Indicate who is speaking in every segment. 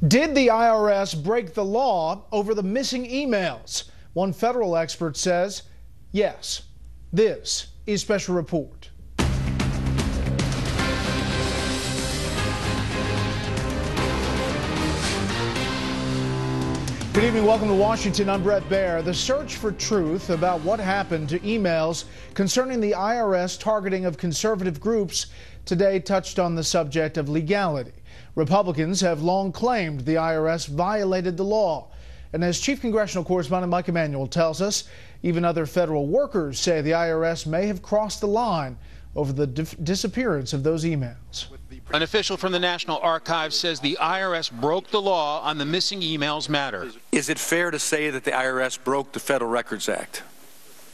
Speaker 1: Did the IRS break the law over the missing emails? One federal expert says yes. This is Special Report. Good evening. Welcome to Washington. I'm Brett Baer. The search for truth about what happened to emails concerning the IRS targeting of conservative groups today touched on the subject of legality. Republicans have long claimed the IRS violated the law. And as Chief Congressional Correspondent Mike Emanuel tells us, even other federal workers say the IRS may have crossed the line over the disappearance of those emails.
Speaker 2: An official from the National Archives says the IRS broke the law on the missing emails matter.
Speaker 3: Is it fair to say that the IRS broke the Federal Records Act?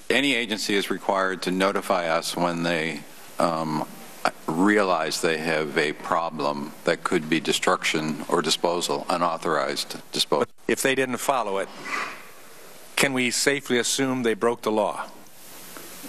Speaker 4: Any agency is required to notify us when they realize they have a problem that could be destruction or disposal, unauthorized disposal.
Speaker 3: If they didn't follow it, can we safely assume they broke the law?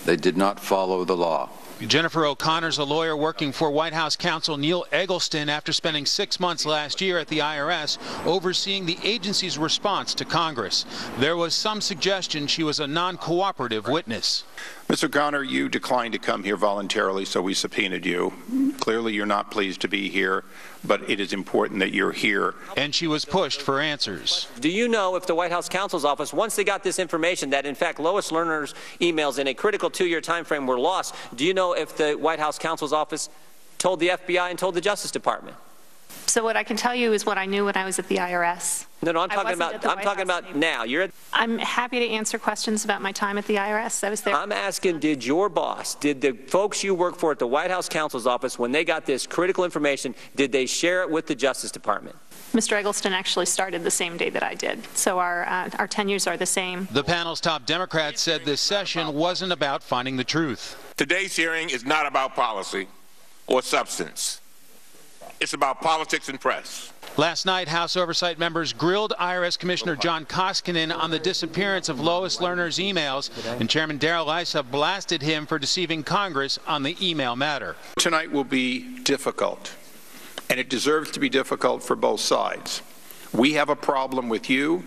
Speaker 4: They did not follow the law.
Speaker 2: Jennifer O'Connor's a lawyer working for White House counsel Neil Eggleston after spending 6 months last year at the IRS overseeing the agency's response to Congress. There was some suggestion she was a non-cooperative witness.
Speaker 5: Mr. O'Connor, you declined to come here voluntarily, so we subpoenaed you. Clearly, you're not pleased to be here, but it is important that you're here.
Speaker 2: And she was pushed for answers.
Speaker 6: Do you know if the White House counsel's office, once they got this information that, in fact, Lois Lerner's emails in a critical 2-year time frame were lost, do you know if the White House counsel's office told the FBI and told the Justice Department?
Speaker 7: So what I can tell you is what I knew when I was at the IRS.
Speaker 6: No, I'm talking about now.
Speaker 7: I'm happy to answer questions about my time at the IRS. I was there.
Speaker 6: I'm asking, did your boss, did the folks you work for at the White House counsel's office, when they got this critical information, did they share it with the Justice Department?
Speaker 7: Mr. Eggleston actually started the same day that I did, so our tenures are the same.
Speaker 2: The panel's top Democrat said this session wasn't about finding the truth.
Speaker 8: Today's hearing is not about policy or substance. It's about politics and press.
Speaker 2: Last night, House Oversight members grilled IRS Commissioner John Koskinen on the disappearance of Lois Lerner's emails, and Chairman Darrell Issa blasted him for deceiving Congress on the email matter.
Speaker 5: Tonight will be difficult, and it deserves to be difficult for both sides. We have a problem with you,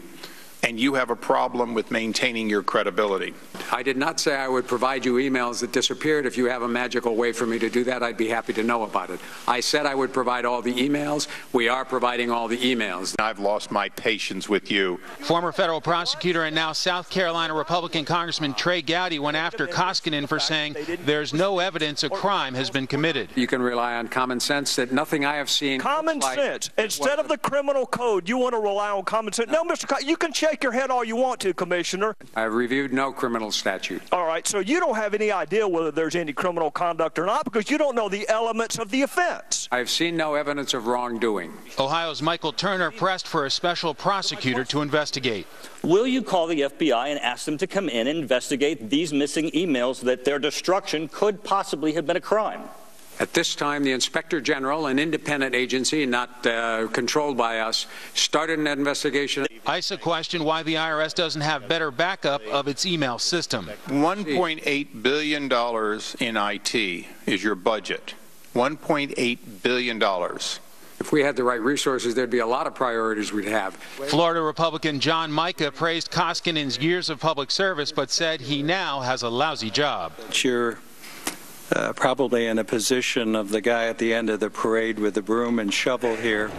Speaker 5: and you have a problem with maintaining your credibility.
Speaker 9: I did not say I would provide you emails that disappeared. If you have a magical way for me to do that, I'd be happy to know about it. I said I would provide all the emails. We are providing all the emails.
Speaker 5: I've lost my patience with you.
Speaker 2: Former federal prosecutor and now South Carolina Republican Congressman Trey Gowdy went after Koskinen for saying there's no evidence a crime has been committed.
Speaker 9: You can rely on common sense that nothing I have seen.
Speaker 10: Common sense. Instead of the criminal code, you want to rely on common sense. No, you can shake your head all you want to, Commissioner.
Speaker 9: I've reviewed no criminal statute.
Speaker 10: All right, so you don't have any idea whether there's any criminal conduct or not because you don't know the elements of the offense.
Speaker 9: I've seen no evidence of wrongdoing.
Speaker 2: Ohio's Michael Turner pressed for a special prosecutor to investigate.
Speaker 11: Will you call the FBI and ask them to come in and investigate these missing emails that their destruction could possibly have been a crime?
Speaker 9: At this time, the Inspector General, an independent agency not controlled by us, started an investigation.
Speaker 2: Issa questioned why the IRS doesn't have better backup of its email system.
Speaker 5: $1.8 billion in IT is your budget. $1.8 billion.
Speaker 9: If we had the right resources, there'd be a lot of priorities we'd have.
Speaker 2: Florida Republican John Mica praised Koskinen's years of public service, but said he now has a lousy job.
Speaker 12: You're probably in a position of the guy at the end of the parade with the broom and shovel here.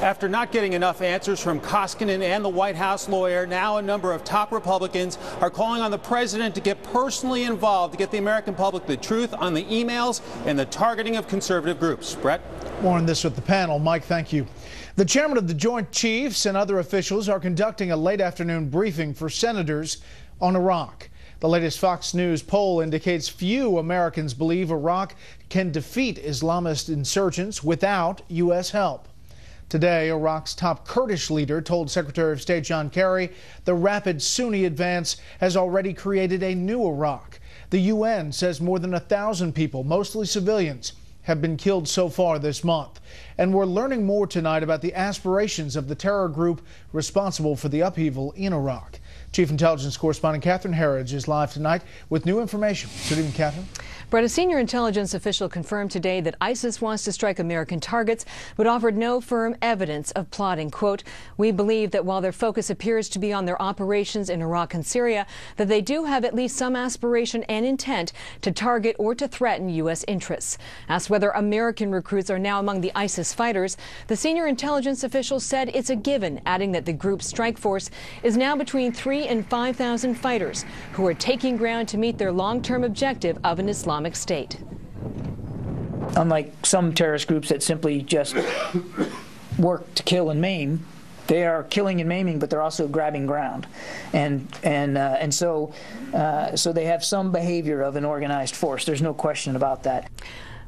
Speaker 13: After not getting enough answers from Koskinen and the White House lawyer, now a number of top Republicans are calling on the president to get personally involved to get the American public the truth on the emails and the targeting of conservative groups. Brett?
Speaker 1: More on this with the panel. Mike, thank you. The chairman of the Joint Chiefs and other officials are conducting a late afternoon briefing for senators on Iraq. The latest Fox News poll indicates few Americans believe Iraq can defeat Islamist insurgents without U.S. help. Today, Iraq's top Kurdish leader told Secretary of State John Kerry the rapid Sunni advance has already created a new Iraq. The UN says more than 1,000 people, mostly civilians, have been killed so far this month. And we're learning more tonight about the aspirations of the terror group responsible for the upheaval in Iraq. Chief Intelligence Correspondent Catherine Herridge is live tonight with new information. Good evening, Catherine.
Speaker 14: Brett, a senior intelligence official confirmed today that ISIS wants to strike American targets, but offered no firm evidence of plotting. Quote, "We believe that while their focus appears to be on their operations in Iraq and Syria, that they do have at least some aspiration and intent to target or to threaten U.S. interests." Asked whether American recruits are now among the ISIS fighters, the senior intelligence official said it's a given, adding that the group's strike force is now between 3,000 and 5,000 fighters who are taking ground to meet their long-term objective of an Islamic State.
Speaker 15: Unlike some terrorist groups that simply just work to kill and maim, they are killing and maiming, but they're also grabbing ground, so they have some behavior of an organized force. There's no question about that.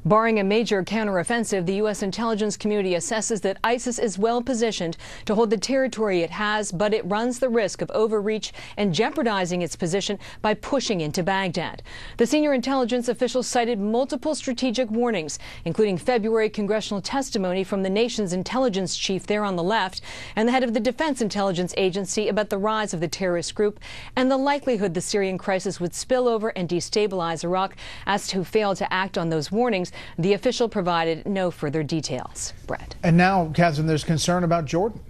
Speaker 14: Barring a major counteroffensive, the U.S. intelligence community assesses that ISIS is well positioned to hold the territory it has, but it runs the risk of overreach and jeopardizing its position by pushing into Baghdad. The senior intelligence official cited multiple strategic warnings, including February congressional testimony from the nation's intelligence chief there on the left and the head of the Defense Intelligence Agency about the rise of the terrorist group and the likelihood the Syrian crisis would spill over and destabilize Iraq. Asked who failed to act on those warnings, the official provided no further details. Brett.
Speaker 1: And now, Catherine, there's concern about Jordan.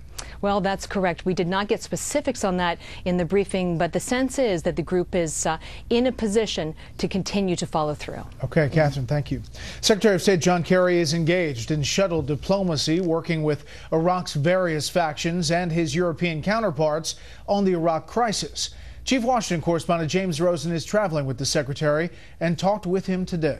Speaker 14: Well, that's correct. We did not get specifics on that in the briefing, but the sense is that the group is in a position to continue to follow through.
Speaker 1: Okay, Catherine, thank you. Secretary of State John Kerry is engaged in shuttle diplomacy, working with Iraq's various factions and his European counterparts on the Iraq crisis. Chief Washington correspondent James Rosen is traveling with the Secretary and talked with him today.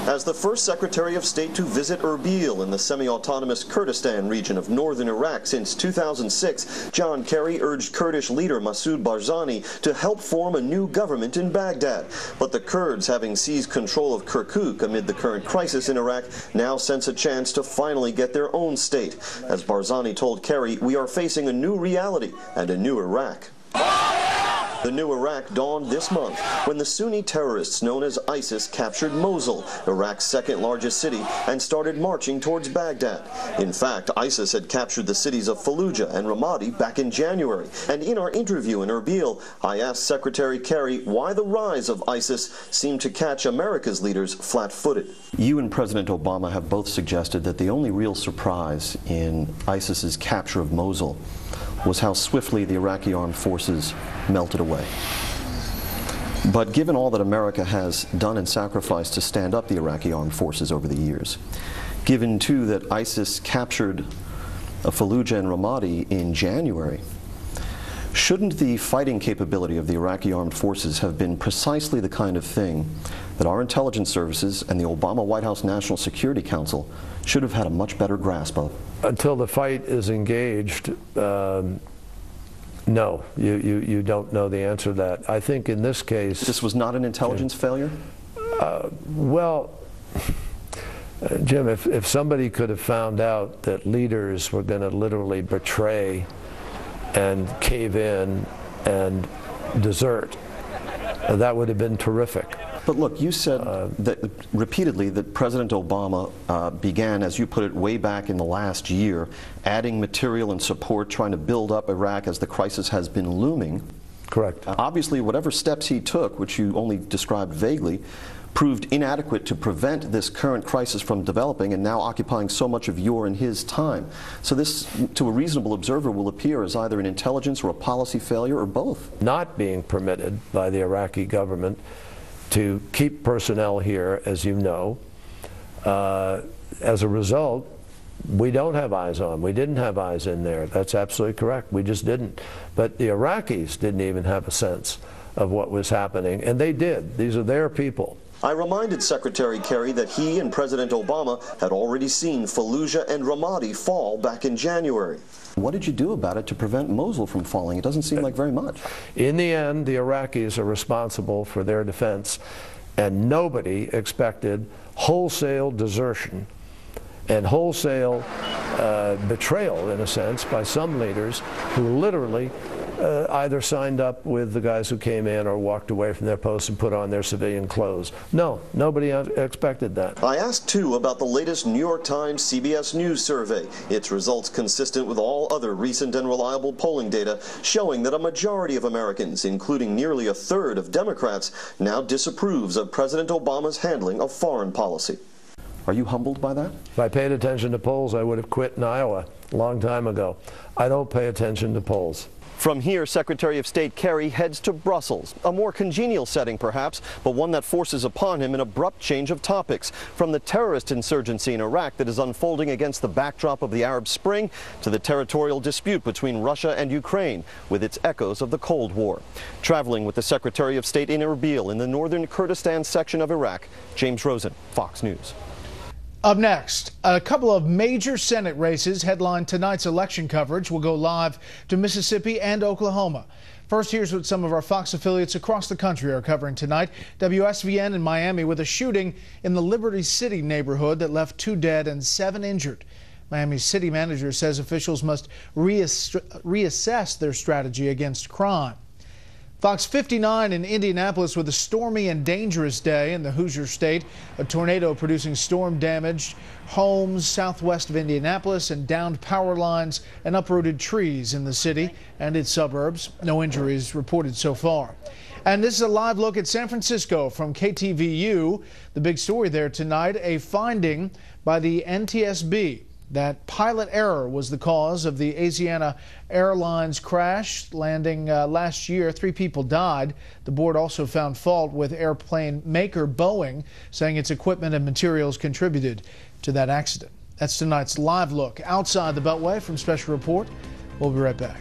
Speaker 16: As the first Secretary of State to visit Erbil in the semi-autonomous Kurdistan region of northern Iraq since 2006, John Kerry urged Kurdish leader Masoud Barzani to help form a new government in Baghdad. But the Kurds, having seized control of Kirkuk amid the current crisis in Iraq, now sense a chance to finally get their own state. As Barzani told Kerry, "We are facing a new reality and a new Iraq." The new Iraq dawned this month when the Sunni terrorists known as ISIS captured Mosul, Iraq's second largest city, and started marching towards Baghdad. In fact, ISIS had captured the cities of Fallujah and Ramadi back in January. And in our interview in Erbil, I asked Secretary Kerry why the rise of ISIS seemed to catch America's leaders flat-footed.
Speaker 17: You and President Obama have both suggested that the only real surprise in ISIS's capture of Mosul was how swiftly the Iraqi armed forces melted away. But given all that America has done and sacrificed to stand up the Iraqi armed forces over the years, given too that ISIS captured Fallujah and Ramadi in January, shouldn't the fighting capability of the Iraqi armed forces have been precisely the kind of thing that our intelligence services and the Obama White House National Security Council should have had a much better grasp of?
Speaker 18: Until the fight is engaged, no, you don't know the answer to that. I think in this case...
Speaker 17: This was not an intelligence failure?
Speaker 18: Well, Jim, if somebody could have found out that leaders were going to literally betray and cave in and desert, that would have been terrific.
Speaker 17: But look, you said that repeatedly that President Obama began, as you put it, way back in the last year, adding material and support, trying to build up Iraq as the crisis has been looming.
Speaker 18: Correct.
Speaker 17: Obviously, whatever steps he took, which you only described vaguely, proved inadequate to prevent this current crisis from developing and now occupying so much of your and his time. So this, to a reasonable observer, will appear as either an intelligence or a policy failure or both.
Speaker 18: Not being permitted by the Iraqi government to keep personnel here, as you know. As a result, we don't have eyes on. We didn't have eyes in there. That's absolutely correct. We just didn't. But the Iraqis didn't even have a sense of what was happening, and they did. These are their people.
Speaker 16: I reminded Secretary Kerry that he and President Obama had already seen Fallujah and Ramadi fall back in January.
Speaker 17: What did you do about it to prevent Mosul from falling? It doesn't seem like very much.
Speaker 18: In the end, the Iraqis are responsible for their defense, and nobody expected wholesale desertion and wholesale betrayal, in a sense, by some leaders who literally either signed up with the guys who came in or walked away from their posts and put on their civilian clothes. No, nobody expected that.
Speaker 16: I asked, too, about the latest New York Times CBS News survey. Its results consistent with all other recent and reliable polling data, showing that a majority of Americans, including nearly a third of Democrats, now disapproves of President Obama's handling of foreign policy.
Speaker 17: Are you humbled by that?
Speaker 18: If I paid attention to polls, I would have quit in Iowa a long time ago. I don't pay attention to polls.
Speaker 17: From here, Secretary of State Kerry heads to Brussels, a more congenial setting perhaps, but one that forces upon him an abrupt change of topics, from the terrorist insurgency in Iraq that is unfolding against the backdrop of the Arab Spring to the territorial dispute between Russia and Ukraine, with its echoes of the Cold War. Traveling with the Secretary of State in Erbil in the northern Kurdistan section of Iraq, James Rosen, Fox News.
Speaker 1: Up next, a couple of major Senate races headline tonight's election coverage. We'll go live to Mississippi and Oklahoma. First, here's what some of our Fox affiliates across the country are covering tonight. WSVN in Miami with a shooting in the Liberty City neighborhood that left 2 dead and 7 injured. Miami's city manager says officials must reassess their strategy against crime. Fox 59 in Indianapolis with a stormy and dangerous day in the Hoosier State. A tornado producing storm-damaged homes southwest of Indianapolis and downed power lines and uprooted trees in the city and its suburbs. No injuries reported so far. And this is a live look at San Francisco from KTVU. The big story there tonight, a finding by the NTSB that pilot error was the cause of the Asiana Airlines crash landing last year. 3 people died. The board also found fault with airplane maker Boeing, saying its equipment and materials contributed to that accident. That's tonight's live look outside the Beltway from Special Report. We'll be right back.